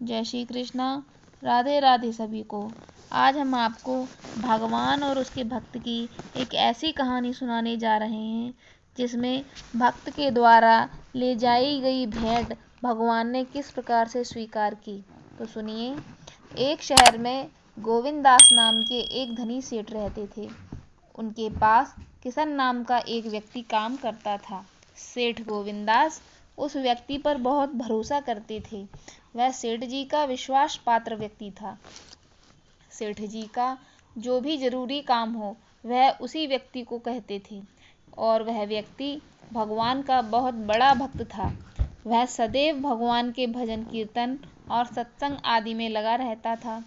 जय श्री कृष्णा, राधे राधे सभी को। आज हम आपको भगवान और उसके भक्त की एक ऐसी कहानी सुनाने जा रहे हैं जिसमें भक्त के द्वारा ले जाई गई भेंट भगवान ने किस प्रकार से स्वीकार की। तो सुनिए। एक शहर में गोविंदास नाम के एक धनी सेठ रहते थे। उनके पास किशन नाम का एक व्यक्ति काम करता था। सेठ गोविंदास उस व्यक्ति पर बहुत भरोसा करते थे। वह सेठ जी का विश्वास पात्र व्यक्ति था। सेठ जी का जो भी जरूरी काम हो वह उसी व्यक्ति को कहते थे और वह व्यक्ति भगवान का बहुत बड़ा भक्त था। वह सदैव भगवान के भजन कीर्तन और सत्संग आदि में लगा रहता था।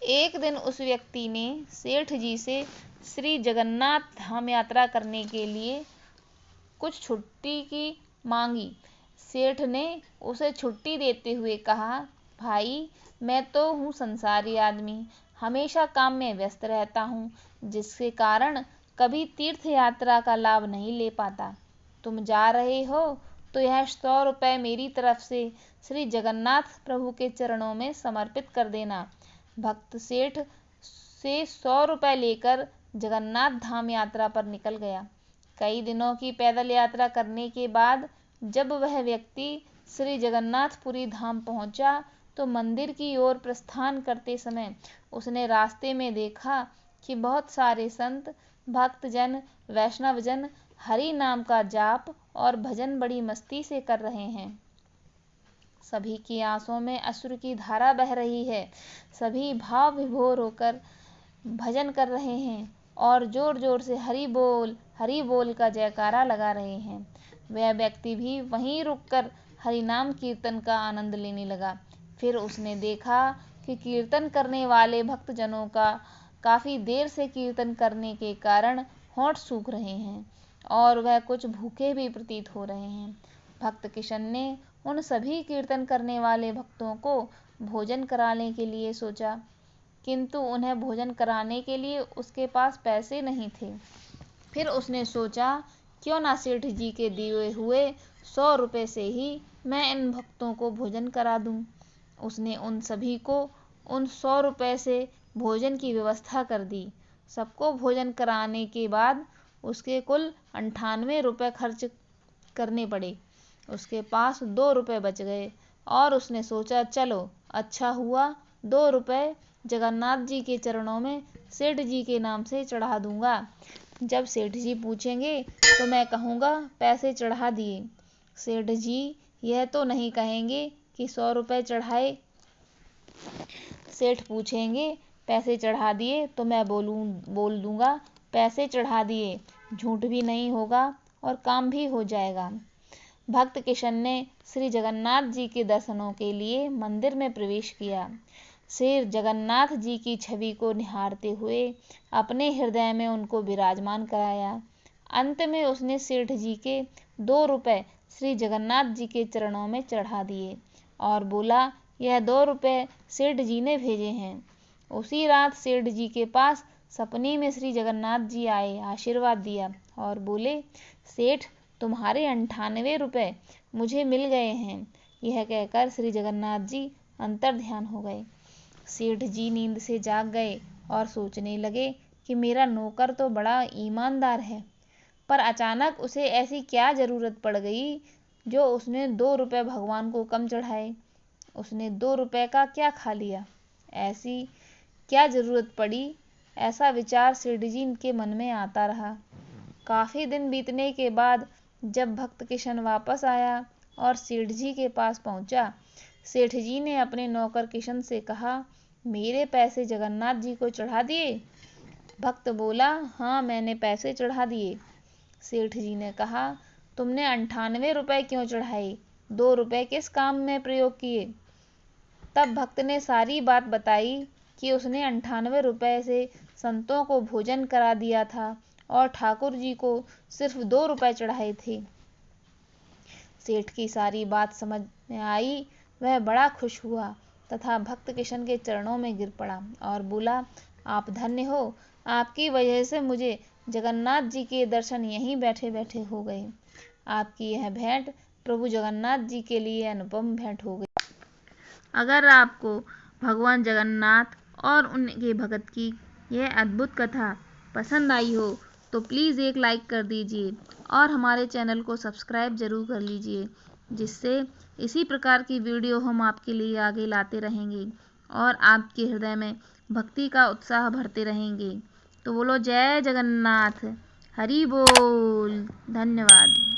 एक दिन उस व्यक्ति ने सेठ जी से श्री जगन्नाथ धाम यात्रा करने के लिए कुछ छुट्टी की मांगी। सेठ ने उसे छुट्टी देते हुए कहा, भाई मैं तो हूँ संसारी आदमी, हमेशा काम में व्यस्त रहता हूँ, जिसके कारण कभी तीर्थ यात्रा का लाभ नहीं ले पाता। तुम जा रहे हो तो यह 100 रुपये मेरी तरफ से श्री जगन्नाथ प्रभु के चरणों में समर्पित कर देना। भक्त सेठ से 100 रुपये लेकर जगन्नाथ धाम यात्रा पर निकल गया। कई दिनों की पैदल यात्रा करने के बाद जब वह व्यक्ति श्री जगन्नाथपुरी धाम पहुंचा तो मंदिर की ओर प्रस्थान करते समय उसने रास्ते में देखा कि बहुत सारे संत, भक्तजन, वैष्णवजन हरि नाम का जाप और भजन बड़ी मस्ती से कर रहे हैं। सभी की आंखों में अश्रु की धारा बह रही है। सभी भाव विभोर होकर भजन कर रहे हैं और जोर जोर से हरि बोल का जयकारा लगा रहे हैं। वह व्यक्ति भी वहीं रुककर हरि नाम कीर्तन का आनंद लेने लगा। फिर उसने देखा कि कीर्तन करने वाले भक्तजनों का काफी देर से कीर्तन करने के कारण होंठ सूख रहे हैं और वह कुछ भूखे भी प्रतीत हो रहे हैं। भक्त किशन ने उन सभी कीर्तन करने वाले भक्तों को भोजन कराने के लिए सोचा, किंतु उन्हें भोजन कराने के लिए उसके पास पैसे नहीं थे। फिर उसने सोचा, क्यों ना सेठ जी के दिए हुए 100 रुपये से ही मैं इन भक्तों को भोजन करा दूं। उसने उन सभी को उन 100 रुपये से भोजन की व्यवस्था कर दी। सबको भोजन कराने के बाद उसके कुल 98 रुपये खर्च करने पड़े। उसके पास 2 रुपये बच गए और उसने सोचा, चलो अच्छा हुआ 2 रुपये जगन्नाथ जी के चरणों में सेठ जी के नाम से चढ़ा दूंगा। जब सेठ जी पूछेंगे तो मैं कहूँगा पैसे चढ़ा दिए। सेठ जी यह तो नहीं कहेंगे कि 100 रुपये चढ़ाए। सेठ पूछेंगे पैसे चढ़ा दिए तो मैं बोल दूंगा पैसे चढ़ा दिए। झूठ भी नहीं होगा और काम भी हो जाएगा। भक्त किशन ने श्री जगन्नाथ जी के दर्शनों के लिए मंदिर में प्रवेश किया। श्री जगन्नाथ जी की छवि को निहारते हुए अपने हृदय में उनको विराजमान कराया। अंत में उसने सेठ जी के 2 रुपये श्री जगन्नाथ जी के चरणों में चढ़ा दिए और बोला, यह 2 रुपये सेठ जी ने भेजे हैं। उसी रात सेठ जी के पास सपने में श्री जगन्नाथ जी आए, आशीर्वाद दिया और बोले, सेठ तुम्हारे 98 रुपये मुझे मिल गए हैं। यह कहकर श्री जगन्नाथ जी अंतर ध्यान हो गए। सेठ जी नींद से जाग गए और सोचने लगे कि मेरा नौकर तो बड़ा ईमानदार है, पर अचानक उसे ऐसी क्या जरूरत पड़ गई जो उसने 2 रुपये भगवान को कम चढ़ाए। उसने 2 रुपये का क्या खा लिया, ऐसी क्या जरूरत पड़ी। ऐसा विचार सेठ जी के मन में आता रहा। काफी दिन बीतने के बाद जब भक्त किशन वापस आया और सेठ जी के पास पहुंचा, सेठ जी ने अपने नौकर किशन से कहा, मेरे पैसे जगन्नाथ जी को चढ़ा दिए। भक्त बोला, हाँ मैंने पैसे चढ़ा दिए। सेठ जी ने कहा, तुमने 98 रुपये क्यों चढ़ाए, 2 रुपये किस काम में प्रयोग किए। तब भक्त ने सारी बात बताई कि उसने 98 रुपये से संतों को भोजन करा दिया था और ठाकुर जी को सिर्फ 2 रुपये चढ़ाए थे। सेठ की सारी बात समझ में आई। वह बड़ा खुश हुआ तथा भक्त किशन के चरणों में गिर पड़ा और बोला, आप धन्य हो, आपकी वजह से मुझे जगन्नाथ जी के दर्शन यहीं बैठे बैठे हो गए। आपकी यह भेंट प्रभु जगन्नाथ जी के लिए अनुपम भेंट हो गई। अगर आपको भगवान जगन्नाथ और उनके भगत की यह अद्भुत कथा पसंद आई हो तो प्लीज़ एक लाइक कर दीजिए और हमारे चैनल को सब्सक्राइब ज़रूर कर लीजिए, जिससे इसी प्रकार की वीडियो हम आपके लिए आगे लाते रहेंगे और आपके हृदय में भक्ति का उत्साह भरते रहेंगे। तो बोलो जय जगन्नाथ, हरि बोल। धन्यवाद।